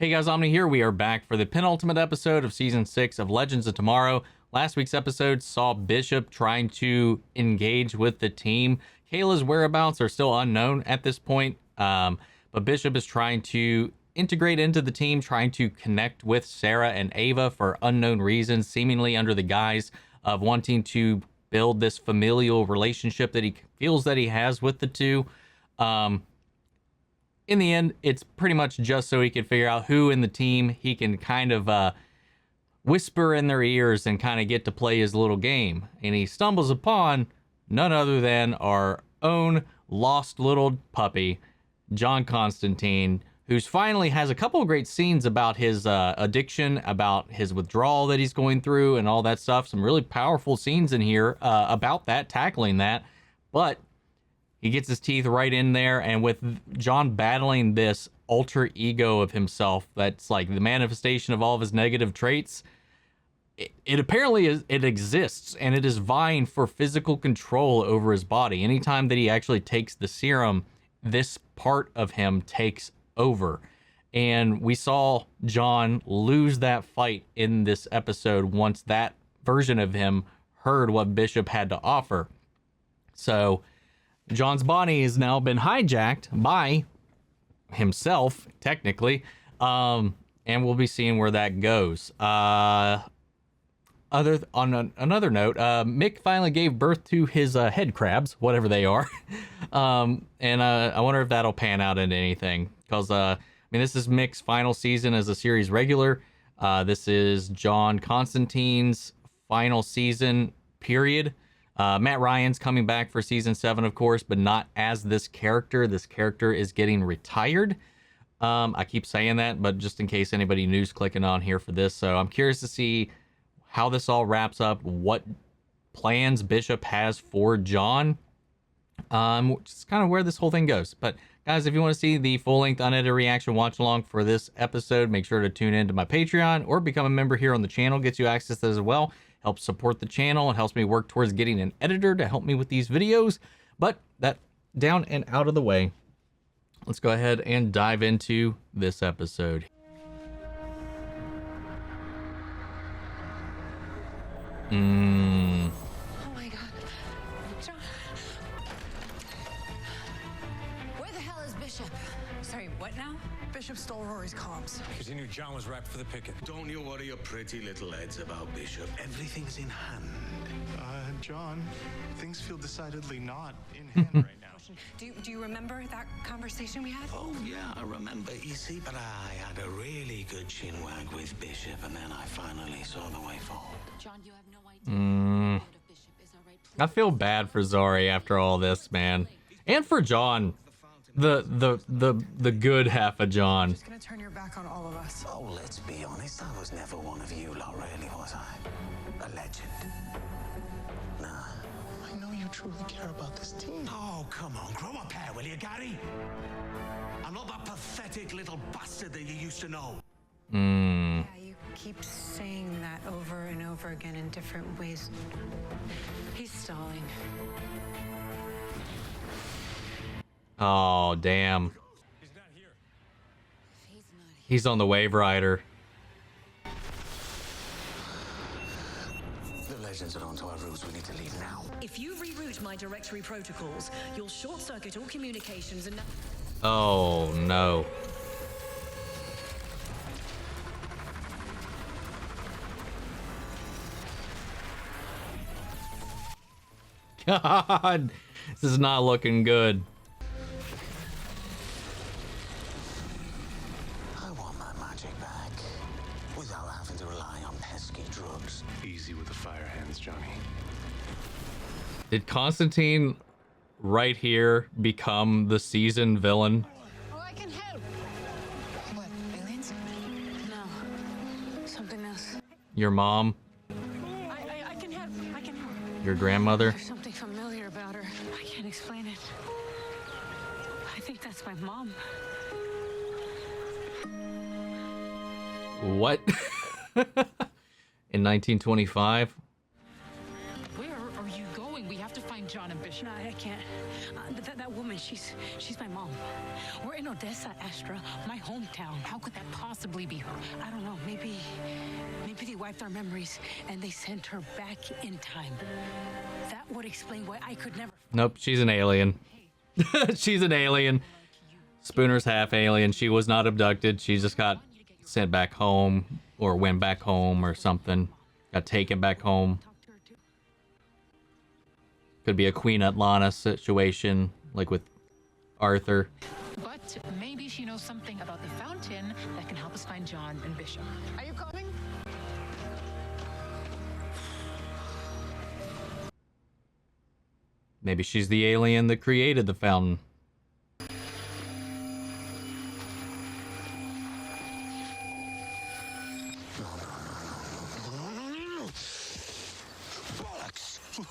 Hey guys, Omni here. We are back for the penultimate episode of Season 6 of Legends of Tomorrow. Last week's episode saw Bishop trying to engage with the team. Kayla's whereabouts are still unknown at this point, but Bishop is trying to integrate into the team, trying to connect with Sarah and Ava for unknown reasons, seemingly under the guise of wanting to build this familial relationship that he feels that he has with the two. In the end, it's pretty much just so he can figure out who in the team he can kind of whisper in their ears and kind of get to play his little game. And he stumbles upon none other than our own lost little puppy, John Constantine, who's finally has a couple of great scenes about his addiction, about his withdrawal that he's going through and all that stuff. Some really powerful scenes in here about that, tackling that. But he gets his teeth right in there, and with John battling this alter ego of himself that's like the manifestation of all of his negative traits, it apparently it exists, and it is vying for physical control over his body. Anytime that he actually takes the serum, this part of him takes over. And we saw John lose that fight in this episode once that version of him heard what Bishop had to offer. So John's body has now been hijacked by himself, technically, and we'll be seeing where that goes. Another note, Mick finally gave birth to his head crabs, whatever they are, and I wonder if that'll pan out into anything, because this is Mick's final season as a series regular. This is John Constantine's final season, period. Matt Ryan's coming back for season 7, of course, but not as this character. This character is getting retired. I keep saying that, but just in case anybody new's clicking on here for this. So I'm curious to see how this all wraps up, what plans Bishop has for John, just kind of where this whole thing goes. But guys, if you want to see the full-length unedited reaction watch along for this episode, make sure to tune in to my Patreon or become a member here on the channel. Gets you access to that as well. Helps support the channel. It helps me work towards getting an editor to help me with these videos. But that down and out of the way, let's go ahead and dive into this episode. Oh my God. John. Where the hell is Bishop? Sorry, what now? Bishop stole Rory's comms. Because he knew John was wrapped for the picket. Don't you worry your pretty little heads about Bishop. Everything's in hand. John, things feel decidedly not in hand right now. Do you remember that conversation we had? Oh, yeah, I remember. You see, but I had a really good chinwag with Bishop, and then I finally saw the way forward. John, you have no idea. I feel bad for Zari after all this, man. And for John. The good half of John. Just gonna turn your back on all of us. Oh, let's be honest. I was never one of you lot, really, was I? A legend. Nah. I know you truly care about this team. Oh, come on. Grow up here, will you, Gary? I'm not that pathetic little bastard that you used to know. Yeah, you keep saying that over and over again in different ways. He's stalling. Oh, damn. He's not here. He's on the wave rider. The legends are onto our routes. We need to leave now. If you reroute my directory protocols, you'll short-circuit all communications and... Oh, no. God, this is not looking good. I want my magic back without having to rely on pesky drugs. Easy with the fire hands, Johnny. Did Constantine right here become the season villain? Oh, I can help. What, aliens? No, something else. Your mom? I can help. I can help. Your grandmother? There's something familiar about her. I can't explain it. I think that's my mom. What? In 1925? Where are you going? We have to find John and Bishop. No, I can't. That woman woman. She's my mom. We're in Odessa, Astra, my hometown. How could that possibly be her? I don't know. Maybe they wiped our memories and they sent her back in time. That would explain why I could never. Nope, she's an alien. She's an alien. Spooner's half alien. She was not abducted. She just got sent back home or went back home or something. Got taken back home. Could be a Queen Atlanta situation, like with Arthur. But maybe she knows something about the fountain that can help us find John and Bishop. Are you coming? Maybe she's the alien that created the fountain.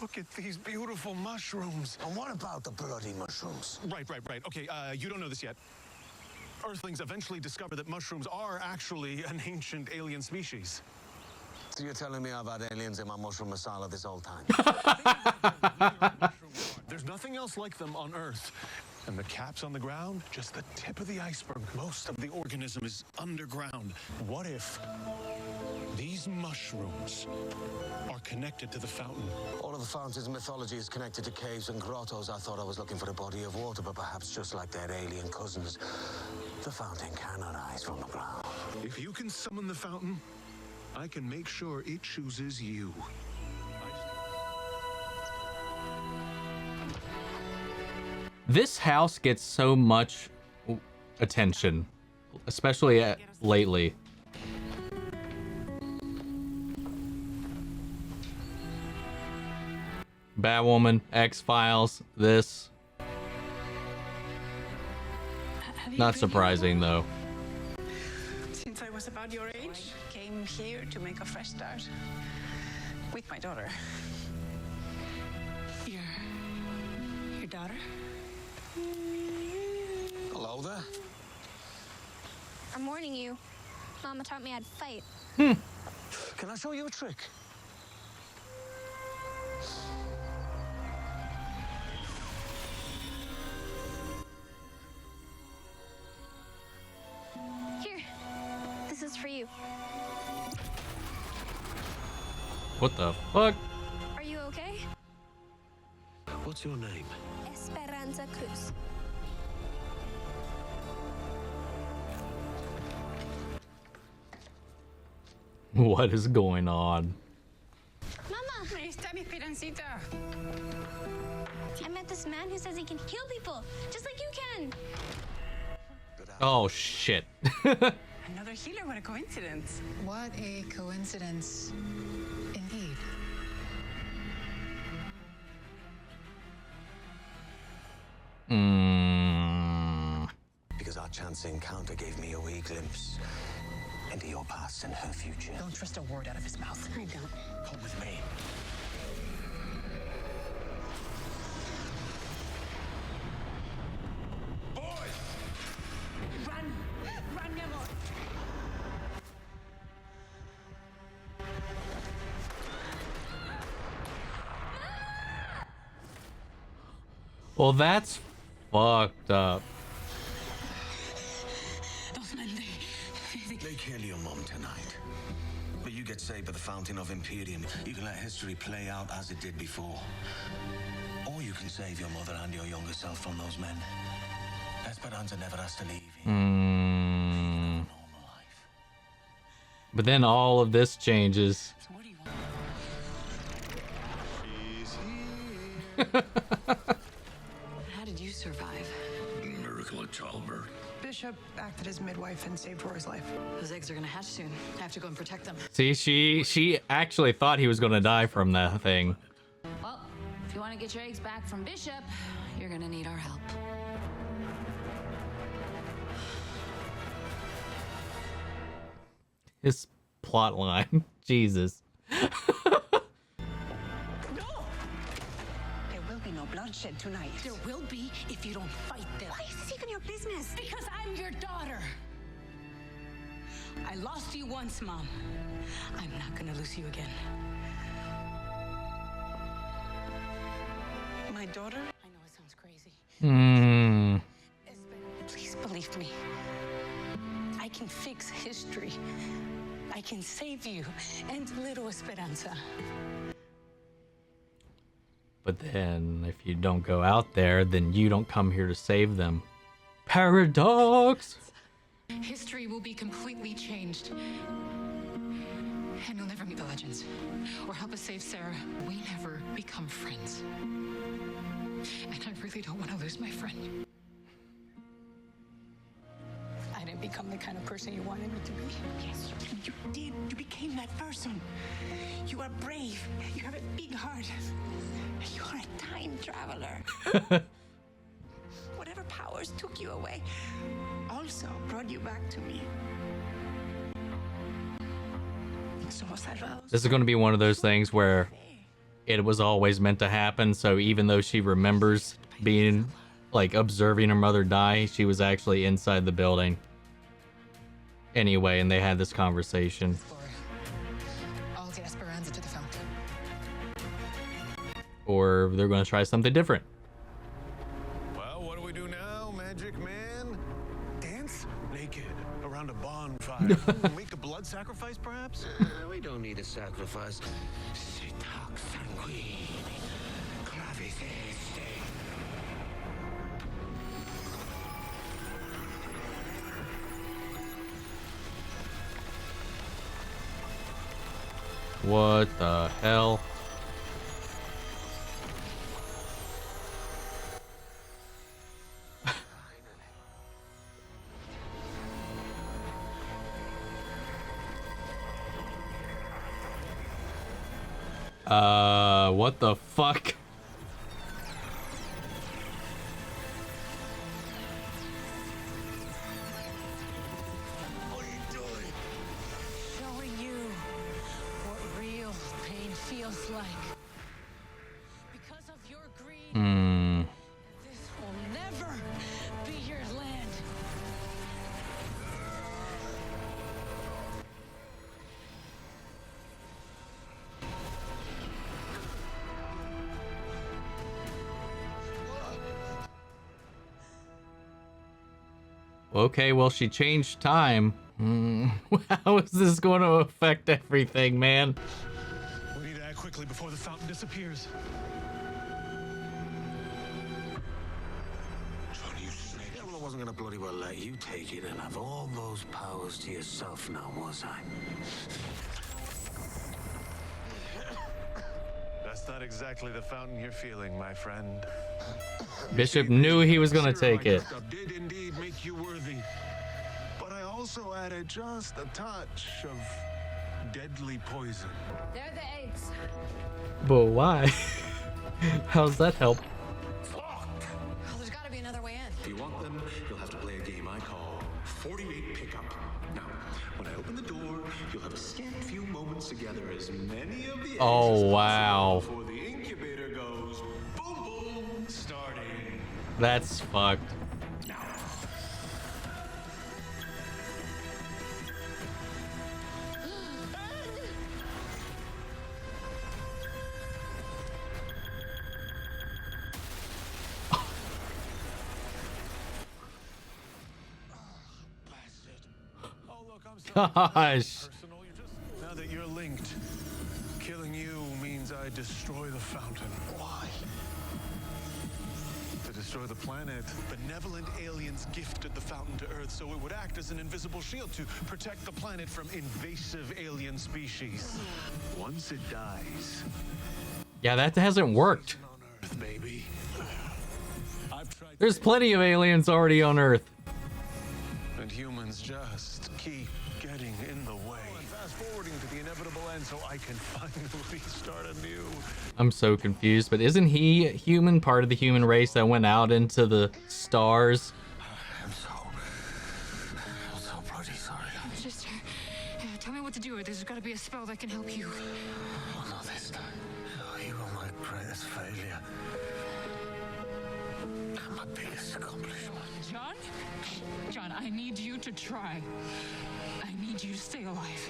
Look at these beautiful mushrooms. And what about the bloody mushrooms? Right. Okay, you don't know this yet. Earthlings eventually discovered that mushrooms are actually an ancient alien species. So you're telling me I've had aliens in my mushroom masala this whole time? There's nothing else like them on Earth. And the caps on the ground, just the tip of the iceberg. Most of the organism is underground. What if these mushrooms are connected to the fountain? All of the fountains mythology is connected to caves and grottos. I thought I was looking for a body of water, but perhaps just like their alien cousins, the fountain cannot rise from the ground. If you can summon the fountain, I can make sure it chooses you. This house gets so much attention, especially lately. Batwoman, X-Files, this. Not surprising, though. Since I was about your age, came here to make a fresh start with my daughter. Your daughter? Hello there. I'm warning you. Mama taught me how to fight. Can I show you a trick? Here. This is for you. What the fuck? Are you okay? What's your name? Esperanza Cruz. What is going on? Mama! Ahí está mi esperancita. I met this man who says he can heal people, just like you can. Oh, shit. Another healer, what a coincidence. What a coincidence. Indeed. Because our chance encounter gave me a wee glimpse into your past and her future. Don't trust a word out of his mouth. I don't. Come with me. Run! Run, mi amor! Well, that's fucked up. They kill your mom tonight. But you get saved by the Fountain of Imperium. You can let history play out as it did before. Or you can save your mother and your younger self from those men. Esperanza never has to leave you. Normal life. But then all of this changes. So what do you want? She's here. How did you survive? Miracle of childbirth. Bishop acted as midwife and saved Roy's life. Those eggs are gonna hatch soon. I have to go and protect them. See, she actually thought he was gonna die from that thing. Well, if you want to get your eggs back from Bishop, you're gonna need our help. His plot line. Jesus. No! There will be no bloodshed tonight. There will be if you don't fight them. Why is this even your business? Because I'm your daughter. I lost you once, Mom. I'm not gonna lose you again. My daughter? I know it sounds crazy. fix history. I can save you and little Esperanza. But then, if you don't go out there, then you don't come here to save them. Paradox! History will be completely changed. And you'll never meet the legends. Or help us save Sarah. We never become friends. And I really don't want to lose my friend. I didn't become the kind of person you wanted me to be. Yes, you did. You became that person. You are brave. You have a big heart. You are a time traveler. Whatever powers took you away also brought you back to me. This is going to be one of those things where it was always meant to happen. So even though she remembers being like observing her mother die, she was actually inside the building anyway, and they had this conversation. I'll get Esperanza to the fountain. Or they're going to try something different. Well, what do we do now, Magic Man? Dance? Naked, around a bonfire. Make a blood sacrifice, perhaps? We don't need a sacrifice. Sitac sanguine. Chavez este. What the hell? What the fuck? What are you doing? Showing you what real pain feels like. Because of your greed, this will never be your land. Okay, well, she changed time. How is this going to affect everything, man? We need to act quickly before the fountain disappears. Johnny, you snake. Yeah, well, I wasn't gonna bloody well let you take it and have all those powers to yourself now, was I? That's not exactly the fountain you're feeling, my friend. Bishop knew he was going to take it. Did indeed make you worthy, but I also added just a touch of deadly poison. They're the eggs. But why? How's that help? Oh, there's got to be another way in. If you want them, you'll have to play a game I call 48 Pickup. Now, when I open the door, you'll have a scant few moments together, as many of the eggs Oh, as wow. possible before the incubator goes boom boom, starting That's fucked. now. Gosh. Now that you're linked, killing you means I destroy the fountain. Why? To destroy the planet. Benevolent aliens gifted the fountain to Earth so it would act as an invisible shield to protect the planet from invasive alien species. Once it dies, Yeah, that hasn't worked. on Earth, baby. I've tried. There's plenty of aliens already on Earth. And humans just keep getting in the way. And fast forwarding to the inevitable end so I can finally start anew. I'm so confused, but isn't he human, part of the human race that went out into the stars? I'm so bloody sorry. Sister, tell me what to do. There's got to be a spell that can help you. Oh, not this time. Oh, you were my greatest failure. And my biggest accomplishment. John? John, I need you to try. I need you to stay alive.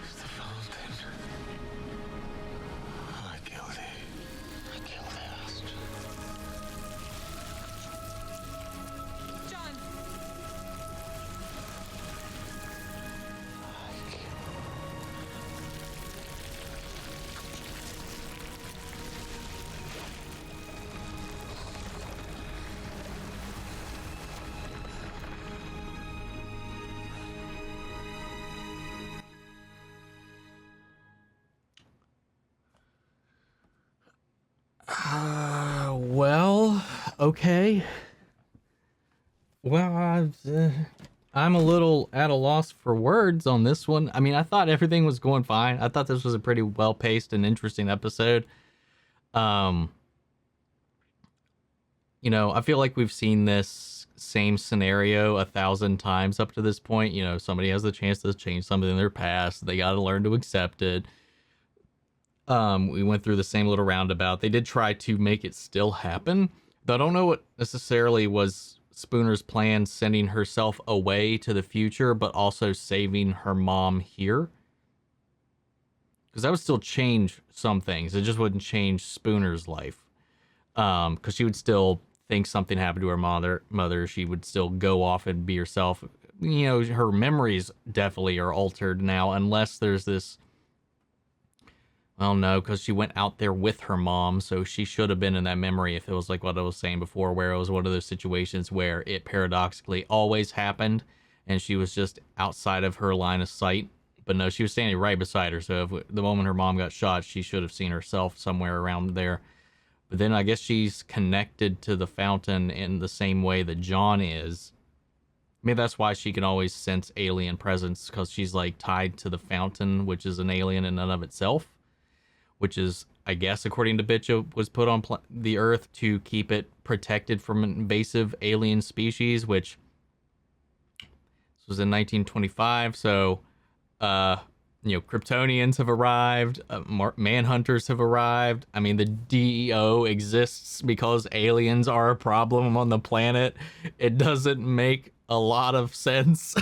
It's the fountain. I killed it. I killed it, Ashe. John! Okay. Well, I'm a little at a loss for words on this one. I mean, I thought everything was going fine. I thought this was a pretty well-paced and interesting episode. I feel like we've seen this same scenario 1,000 times up to this point. Somebody has the chance to change something in their past. They got to learn to accept it. We went through the same little roundabout. They did try to make it still happen, but I don't know what necessarily was Spooner's plan, sending herself away to the future, but also saving her mom here. Because that would still change some things. It just wouldn't change Spooner's life. Because she would still think something happened to her mother. She would still go off and be herself. Her memories definitely are altered now, unless there's this... Well, no, because she went out there with her mom, so she should have been in that memory if it was like what I was saying before, where it was one of those situations where it paradoxically always happened, and she was just outside of her line of sight. But no, she was standing right beside her, so if the moment her mom got shot, she should have seen herself somewhere around there. But then I guess she's connected to the fountain in the same way that John is. Maybe that's why she can always sense alien presence, because she's like tied to the fountain, which is an alien in and of itself. Which is, I guess, according to Bishop, was put on the Earth to keep it protected from an invasive alien species, which this was in 1925. So, Kryptonians have arrived, manhunters have arrived. I mean, the DEO exists because aliens are a problem on the planet. It doesn't make a lot of sense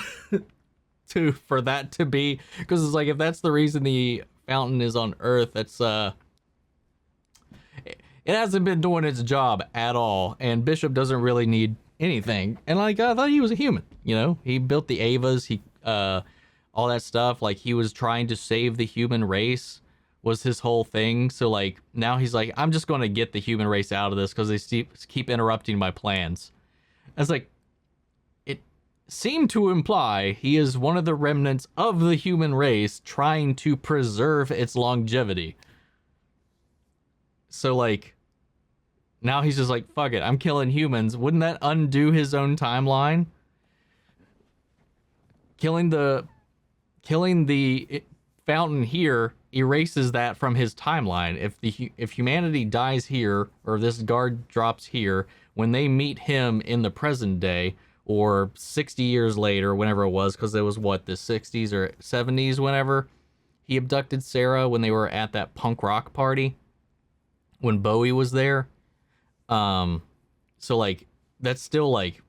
for that to be, because it's like, if that's the reason the fountain is on Earth, that's it hasn't been doing its job at all, and Bishop doesn't really need anything. And like, I thought he was a human, he built the Avas, he all that stuff. Like, he was trying to save the human race was his whole thing. So like, now he's like, I'm just going to get the human race out of this because they keep interrupting my plans. I was like, it seemed to imply he is one of the remnants of the human race trying to preserve its longevity. So like, now he's just like, fuck it, I'm killing humans. Wouldn't that undo his own timeline? Killing the fountain here erases that from his timeline. If humanity dies here, or this guard drops here, when they meet him in the present day, or 60 years later, whenever it was, because it was what, the 60s or 70s, whenever he abducted Sarah, when they were at that punk rock party, when Bowie was there. So like, that's still like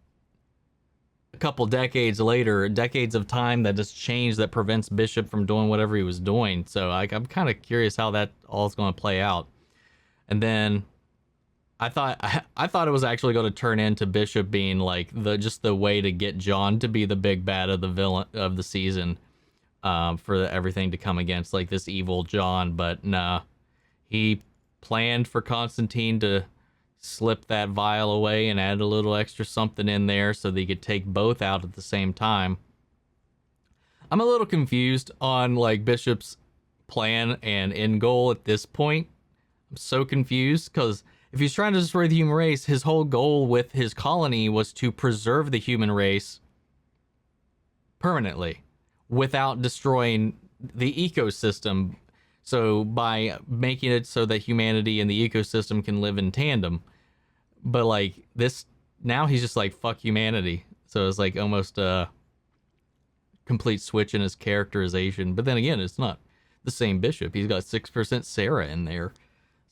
a couple decades later, decades of time that has changed, that prevents Bishop from doing whatever he was doing. So like, I'm kind of curious how that all is going to play out. And then I thought it was actually going to turn into Bishop being like the way to get John to be the big bad of the villain of the season, for everything to come against like this evil John. But nah, he planned for Constantine to slip that vial away and add a little extra something in there so they could take both out at the same time. I'm a little confused on like Bishop's plan and end goal at this point. I'm so confused, because if he's trying to destroy the human race, his whole goal with his colony was to preserve the human race permanently without destroying the ecosystem. So by making it so that humanity and the ecosystem can live in tandem. But like this, now he's just like, fuck humanity. So it's like almost a complete switch in his characterization. But then again, it's not the same Bishop. He's got 6% Sarah in there.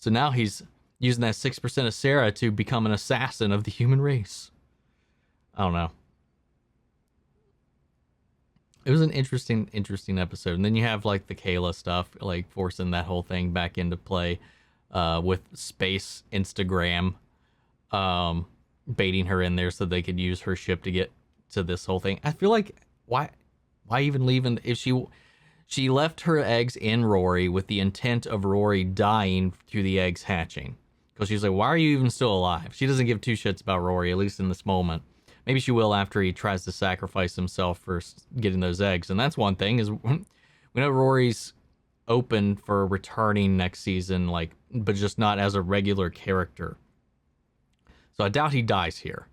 So now he's using that 6% of Sarah to become an assassin of the human race. I don't know. It was an interesting episode. And then you have like the Kayla stuff, like forcing that whole thing back into play, with Space Instagram, baiting her in there so they could use her ship to get to this whole thing. I feel like, why even leaving? If she left her eggs in Rory with the intent of Rory dying through the eggs hatching. Because she's like, why are you even still alive? She doesn't give two shits about Rory, at least in this moment. Maybe she will after he tries to sacrifice himself for getting those eggs. And that's one thing, is we know Rory's open for returning next season, like, but just not as a regular character. So I doubt he dies here.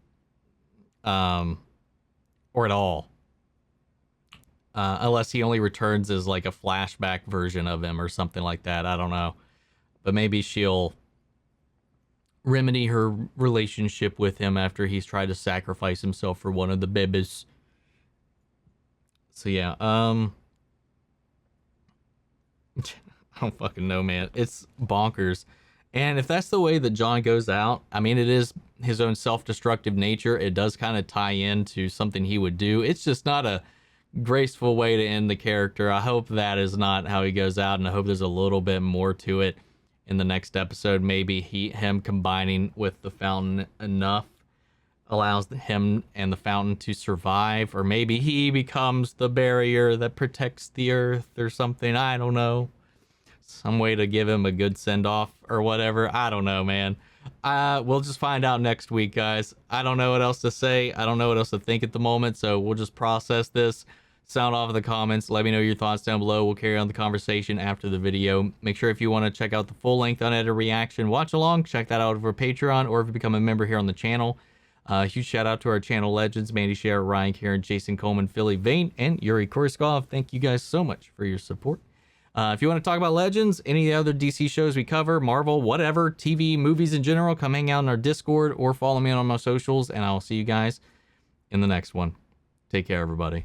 Or at all. Unless he only returns as like a flashback version of him or something like that. I don't know. But maybe she'll remedy her relationship with him after he's tried to sacrifice himself for one of the babies. So yeah, I don't fucking know, man. It's bonkers. And if that's the way that John goes out, I mean, it is his own self-destructive nature. It does kind of tie into something he would do. It's just not a graceful way to end the character. I hope that is not how he goes out, and I hope there's a little bit more to it in the next episode. Maybe him combining with the fountain enough allows him and the fountain to survive, or maybe he becomes the barrier that protects the earth or something. I don't know. Some way to give him a good send-off or whatever. I don't know, man. We'll just find out next week, guys. I don't know what else to say. I don't know what else to think at the moment, so we'll just process this. Sound off in the comments. Let me know your thoughts down below. We'll carry on the conversation after the video. Make sure if you want to check out the full-length unedited reaction watch along, check that out over Patreon, or if you become a member here on the channel. Huge shout out to our channel legends, Mandy Share, Ryan Karen, Jason Coleman, Philly Vane, and Yuri Korskov. Thank you guys so much for your support. If you want to talk about Legends, any of the other DC shows we cover, Marvel, whatever, TV, movies in general, come hang out in our Discord or follow me on my socials, and I'll see you guys in the next one. Take care, everybody.